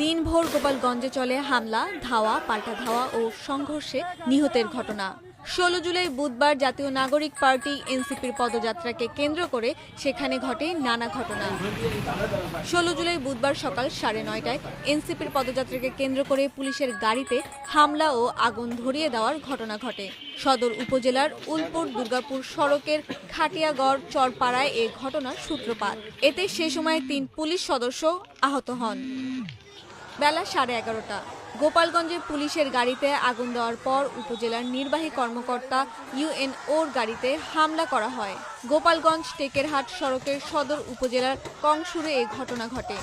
দিনভর গোপালগঞ্জে চলে হামলা, ধাওয়া, পাল্টা ধাওয়া ও সংঘর্ষে নিহতের ঘটনা। ১৬ জুলাই বুধবার জাতীয় নাগরিক পার্টি এনসিপির পদযাত্রাকে কেন্দ্র করে সেখানে ঘটে নানা ঘটনা। ১৬ জুলাই বুধবার সকাল ৯:৩০টায় এনসিপির পদযাত্রাকে কেন্দ্র করে পুলিশের গাড়িতে হামলা ও আগুন ধরিয়ে দেওয়ার ঘটনা ঘটে। সদর উপজেলার উলপুর দুর্গাপুর সড়কের খাটিয়াগড় চরপাড়ায় এ ঘটনার সূত্রপাত। এতে সে সময় ৩ পুলিশ সদস্য আহত হন। বেলা 11:30টা গোপালগঞ্জে পুলিশের গাড়িতে আগুন দেওয়ার পর উপজেলার নির্বাহী কর্মকর্তা ইউএনওর গাড়িতে হামলা করা হয়। গোপালগঞ্জ টেকেরহাট সড়কের সদর উপজেলার কংসুরে এ ঘটনা ঘটে।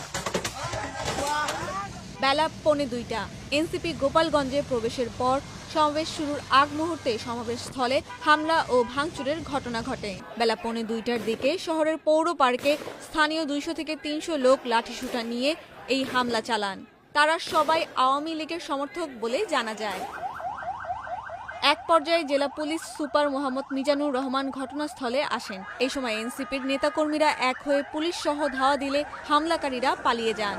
বেলা ১:২০টা এনসিপি গোপালগঞ্জে প্রবেশের পর সমাবেশ শুরুর আগ মুহূর্তে সমাবেশস্থলে হামলা ও ভাঙচুরের ঘটনা ঘটে। বেলা ১:২০টার দিকে শহরের পৌর পার্কে স্থানীয় ২০০ থেকে ৩০০ লোক লাঠিসোঁটা নিয়ে এই হামলা চালান। তারা সবাই আওয়ামী লীগের সমর্থক বলে জানা যায়। এক পর্যায়ে জেলা পুলিশ সুপার মোহাম্মদ মিজানুর রহমান ঘটনাস্থলে আসেন। এই সময় এনসিপির নেতাকর্মীরা এক হয়ে পুলিশ সহ ধাওয়া দিলে হামলাকারীরা পালিয়ে যান।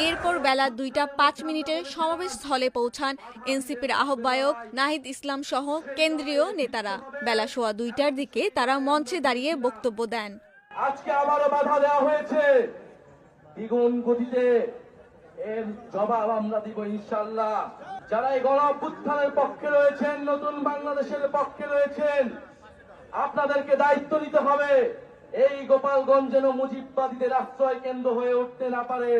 এরপর বেলা ২টা ৫ মিনিটে সমাবেশস্থলে পৌঁছান এনসিপির আহ্বায়ক নাহিদ ইসলাম সহ কেন্দ্রীয় নেতারা। বেলা ২:১৫টার দিকে তারা মঞ্চে দাঁড়িয়ে বক্তব্য দেন। আজকে আবারও বাধা দেওয়া হয়েছে, দ্বিগুণ গতিতে এর জবাব আমরা দিব ইনশাআল্লাহ। যারা এই গণ অভ্যুত্থানের পক্ষে রয়েছেন, নতুন বাংলাদেশের পক্ষে রয়েছেন, আপনাদেরকে দায়িত্ব নিতে হবে এই গোপালগঞ্জ যেন মুজিববাদীদের আশ্রয় কেন্দ্র হয়ে উঠতে না পারে।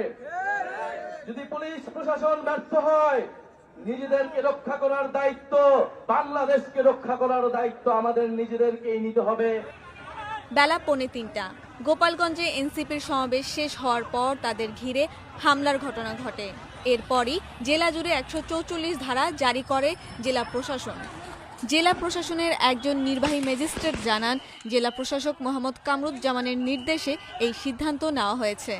যদি পুলিশ প্রশাসন ব্যর্থ হয়, নিজেদেরকে রক্ষা করার দায়িত্ব, বাংলাদেশকে রক্ষা করার দায়িত্ব আমাদের নিজেদেরকেই নিতে হবে। বেলা ২:৩০টা গোপালগঞ্জে এনসিপির সমাবেশ শেষ হওয়ার পর তাদের ঘিরে হামলার ঘটনা ঘটে। এরপরই জেলা জুড়ে ১৪৪ ধারা জারি করে জেলা প্রশাসন। জেলা প্রশাসনের একজন নির্বাহী ম্যাজিস্ট্রেট জানান, জেলা প্রশাসক মোহাম্মদ কামরুজ্জামানের নির্দেশে এই সিদ্ধান্ত নেওয়া হয়েছে।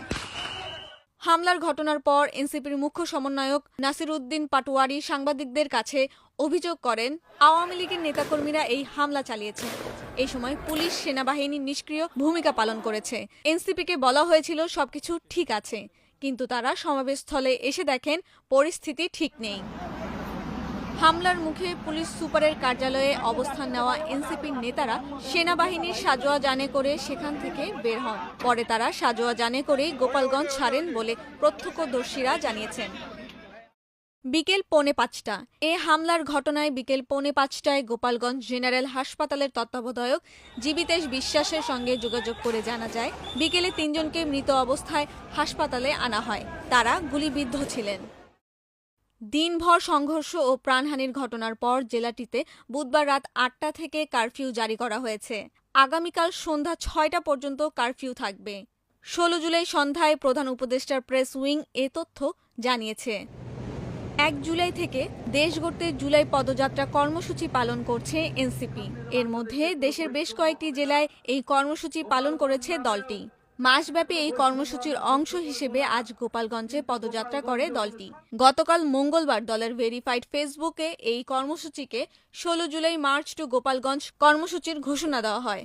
হামলার ঘটনার পর এনসিপির মুখ্য সমন্বয়ক নাসির উদ্দিন পাটোয়ারি সাংবাদিকদের কাছে অভিযোগ করেন, আওয়ামী লীগের নেতাকর্মীরা এই হামলা চালিয়েছে। এই সময় পুলিশ সেনাবাহিনী নিষ্ক্রিয় ভূমিকা পালন করেছে। এনসিপিকে বলা হয়েছিল সবকিছু ঠিক আছে, কিন্তু তারা সমাবেশস্থলে এসে দেখেন পরিস্থিতি ঠিক নেই। হামলার মুখে পুলিশ সুপারের কার্যালয়ে অবস্থান নেওয়া এনসিপির নেতারা সেনাবাহিনীর সাজোয়া যানে করে সেখান থেকে বের হন। পরে তারা সাজোয়া যানে করেই গোপালগঞ্জ ছাড়েন বলে প্রত্যক্ষদর্শীরা জানিয়েছেন। বিকেল ৪:৫টা এ হামলার ঘটনায় বিকেল ৪:৫টায় গোপালগঞ্জ জেনারেল হাসপাতালের তত্ত্বাবধায়ক জীবিতেশ বিশ্বাসের সঙ্গে যোগাযোগ করে জানা যায়, বিকেলে ৩ জনকে মৃত অবস্থায় হাসপাতালে আনা হয়। তারা গুলিবিদ্ধ ছিলেন। দিনভর সংঘর্ষ ও প্রাণহানির ঘটনার পর জেলাটিতে বুধবার রাত ৮টা থেকে কারফিউ জারি করা হয়েছে। আগামীকাল সন্ধ্যা ৬টা পর্যন্ত কারফিউ থাকবে। ১৬ জুলাই সন্ধ্যায় প্রধান উপদেষ্টার প্রেস উইং এ তথ্য জানিয়েছে। ১ জুলাই থেকে দেশ গড়তে জুলাই পদযাত্রা কর্মসূচি পালন করছে এনসিপি। এর মধ্যে দেশের বেশ কয়েকটি জেলায় এই কর্মসূচি পালন করেছে দলটি। মাসব্যাপী এই কর্মসূচির অংশ হিসেবে আজ গোপালগঞ্জে পদযাত্রা করে দলটি। গতকাল মঙ্গলবার দলের ভেরিফাইড ফেসবুকে এই কর্মসূচিকে ১৬ জুলাই মার্চ টু গোপালগঞ্জ কর্মসূচির ঘোষণা দেওয়া হয়।